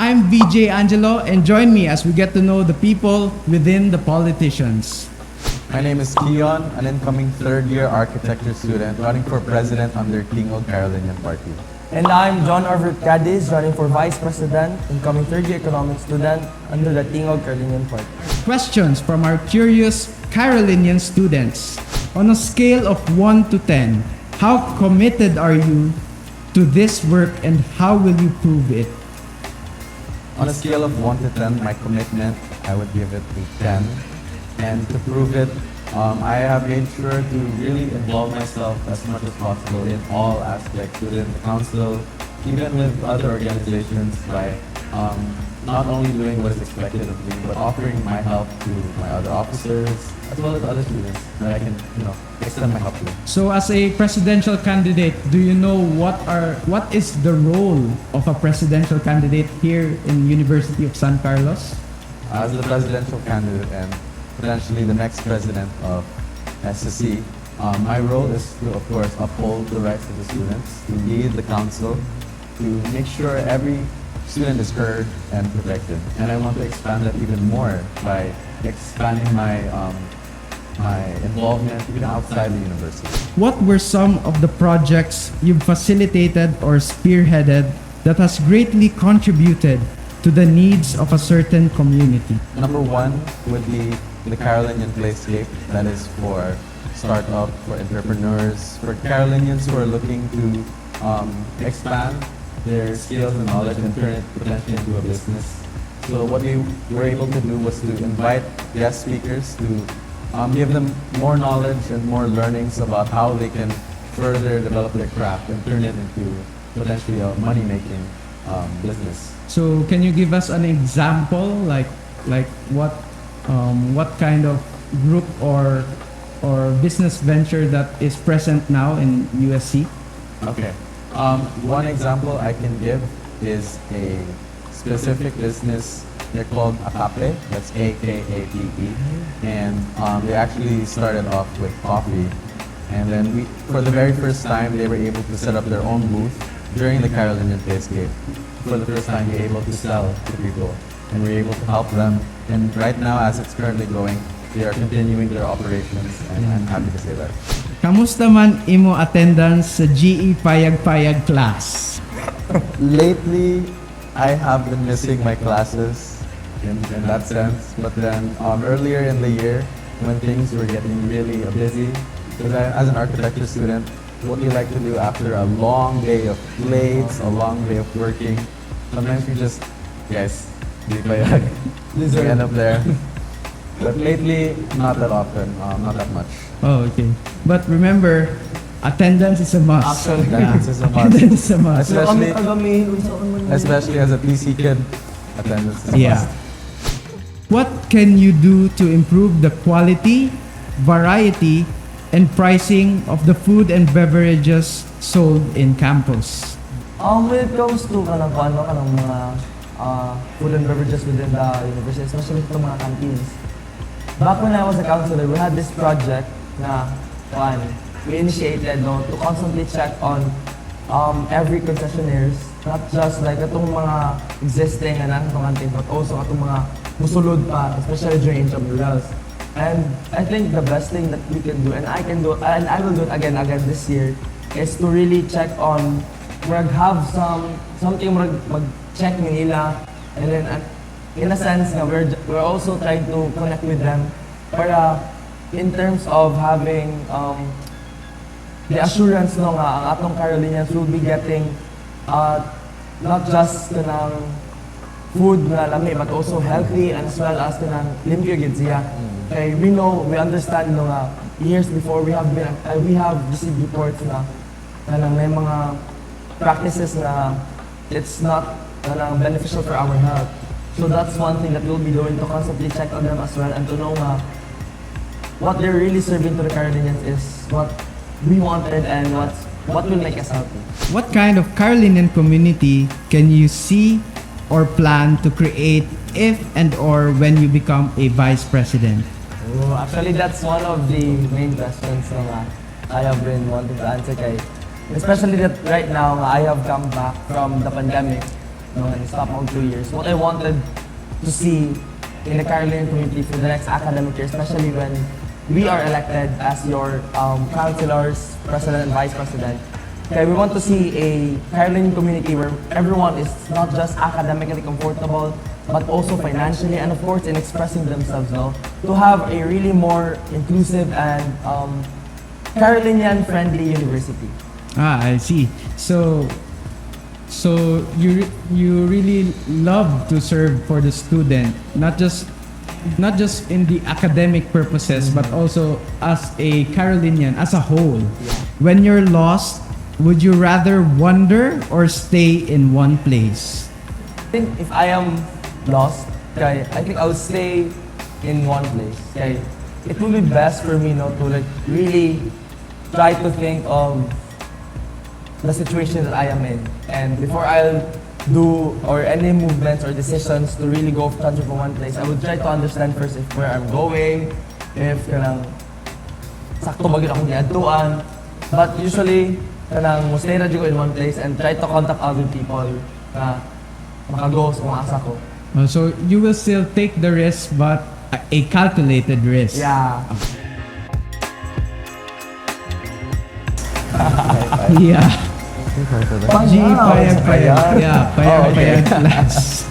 I'm VJ Angelo, and join me as we get to know the people within the politicians. My name is Keon, an incoming third-year architecture student running for president under Tingog Carolinian Party. And I'm John Arvert Cadiz, running for Vice President, incoming third-year economics student under the Tingog Carolinian Party. Questions from our curious Carolinian students. On a scale of 1 to 10, how committed are you to this work and how will you prove it? On a scale of 1 to 10, my commitment, I would give it to 10. And to prove it, I have made sure to really involve myself as much as possible in all aspects within the council, even with other organizations by not only doing what is expected of me, but offering my help to my other officers, as well as other students that I can, extend my help to. So as a presidential candidate, do you know what is the role of a presidential candidate here in University of San Carlos? As the presidential candidate and potentially the next president of SSC, my role is to, of course, uphold the rights of the students, to lead the council, to make sure every student is heard and protected. And I want to expand that even more by expanding my involvement even outside the university. What were some of the projects you've facilitated or spearheaded that has greatly contributed to the needs of a certain community? Number one would be the Carolinian Playscape, that is for startup, for entrepreneurs, for Carolinians who are looking to expand their skills and knowledge and turn it potentially into a business. So what we were able to do was to invite guest speakers to give them more knowledge and more learnings about how they can further develop their craft and turn it into potentially a money-making business. So can you give us an example, like what kind of group or business venture that is present now in USC? Okay. One example I can give is a specific business. They're called Akape. That's A-K-A-P-E. And they actually started off with coffee. And then for the very first time, they were able to set up their own booth during the Carolinian Playscape. For the first time, be able to sell to people. And we're able to help them. And right now, as it's currently going, they are continuing their operations, and I'm happy to say that. Kamusta man imo attendance sa GE Payag-Payag class? Lately, I have been missing my classes in that sense. But then earlier in the year, when things were getting really busy, because as an architecture student, what we like to do after a long day of plates, a long day of working, sometimes we just, guys, we end up there. But lately, not that often, not that much. Oh, okay. But remember, attendance is a must. Attendance is a must. Attendance is a must. Especially as a PC kid, attendance is a must. What can you do to improve the quality, variety, and pricing of the food and beverages sold in campus? When it comes to mga food and beverages within the university, especially itong mga canteens. Back when I was a counselor, we had this project na we initiated to constantly check on every concessionaires, not just like itong mga existing na itong canteen, but also itong mga musulod pa, especially during intramurals. And I think the best thing that we can do, and I can do, and I will do it again this year, is to really check on, have something mag-check nila, and then in a sense we're also trying to connect with them para in terms of having the assurance nga ang atong Carolinians will be getting not just kanang food na lami but also healthy and as well as kanang limpyo gid siya. Okay, we understand nga years before we have received reports na kanang may mga practices na it's not beneficial for our health. So that's one thing that we'll be doing, to constantly check on them as well and to know what they're really serving to the Carolinians is what we wanted and what will make us healthy. What kind of Carolinian community can you see or plan to create if and or when you become a vice president? Oh, actually, that's one of the main questions na I have been wanting to answer kay. Especially that right now, I have come back from the pandemic. and stop on 2 years. What I wanted to see in the Carolinian community for the next academic year, especially when we are elected as your councilors, president, and vice president. Okay, we want to see a Carolinian community where everyone is not just academically comfortable, but also financially, and of course in expressing themselves, no? To have a really more inclusive and Carolinian-friendly university. I see. So you really love to serve for the student, not just in the academic purposes, but also as a Carolinian as a whole. When you're lost, would you rather wander or stay in one place? I think if I am lost, okay, I think I'll stay in one place. Okay, it will be best for me, no, to like really try to think of the situation that I am in, and before I'll do or any movements or decisions to really go transfer from one place, I would try to understand first if where I'm going, if kanang sakto ba gyud akong giadtuan. But usually kanang mo stay na jud ko in one place and try to contact other people na makago sa mga asa ko. So you will still take the risk, but a calculated risk. Yeah. Yeah. Pang Payag-Payag. Yeah, Payag-Payag class.